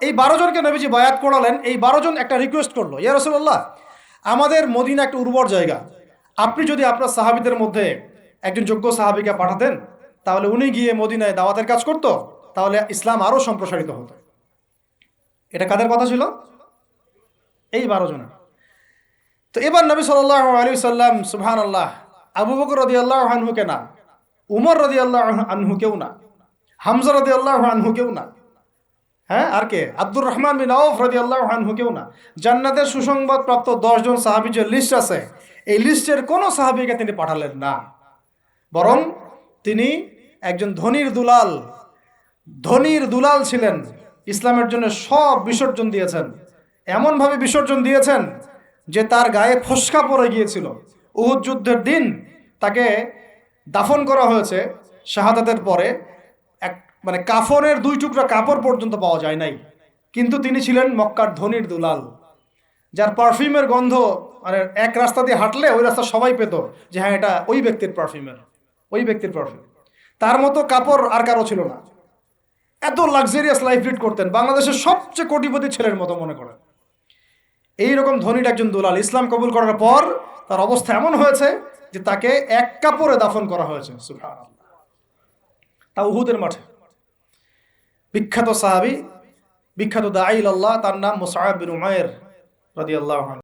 এই 12 জনকে নবীজি বায়াত করালেন। এই 12 জন একটা রিকোয়েস্ট করলো, ইয়া রাসূলুল্লাহ, আমাদের মদিনা একটা উর্বর জায়গা, আপনি যদি আপনার সাহাবীদের মধ্যে একজন যোগ্য সাহাবীকে পাঠাতেন, তাহলে উনি গিয়ে মদিনায় দাওয়াতের কাজ করতো, তাহলে ইসলাম আরো সম্প্রসারিত হতো। এটা কাদের কথা ছিল? এই 12 জনের। তো এবার নবী সাল্লাল্লাহু আলাইহি সাল্লাম, সুবহানাল্লাহ, আবু বকর রাদিয়াল্লাহু আনহুকে না, উমর রাদিয়াল্লাহু আনহুকেও না, হামজা রাদিয়াল্লাহু আনহুকেও না, হ্যাঁ, আর কে, আব্দুর রহমান বিন আউফ রাদিয়াল্লাহু আনহুকেও না, জান্নাতের সুসংবাদ প্রাপ্ত 10 জন সাহাবী যে লিস্ট আছে, এই লিস্টের কোনো সাহাবীকে তিনি পাঠালেন না। বরং তিনি একজন ধনীর দুলাল ছিলেন, ইসলামের জন্য সব বিসর্জন দিয়েছেন, এমনভাবে বিসর্জন দিয়েছেন যে তার গায়ে ফসকা পড়ে গিয়েছিল। উহুদ যুদ্ধের দিন তাকে দাফন করা হয়েছে শাহাদাতের পরে, এক মানে কাফনের 2 টুকরা কাপড় পর্যন্ত পাওয়া যায় নাই। কিন্তু তিনি ছিলেন মক্কার ধনীর দুলাল, যার পারফিউমের গন্ধ মানে এক রাস্তা দিয়ে হাঁটলে ওই রাস্তা সবাই পেত যে হ্যাঁ, এটা ওই ব্যক্তির পারফিউম। তার মতো কাপড় আর কারো ছিল না। এত লাক্সারিয়াস লাইফ লিড করতেন, বাংলাদেশের সবচেয়ে কোটিপতি ছেলের মতো মনে করেন। এইরকম ধনীর একজন দুলাল ইসলাম কবুল করার পর তার অবস্থা এমন হয়েছে যে তাকে এক কাপড়ে দাফন করা হয়েছে, সুবহানাল্লাহ, তা উহুদের মাঠে। বিখ্যাত সাহাবী, বিখ্যাত দাঈ ইলাল্লাহ, তার নাম মুসআব বিন উমাইর রাদিয়াল্লাহু আনহু।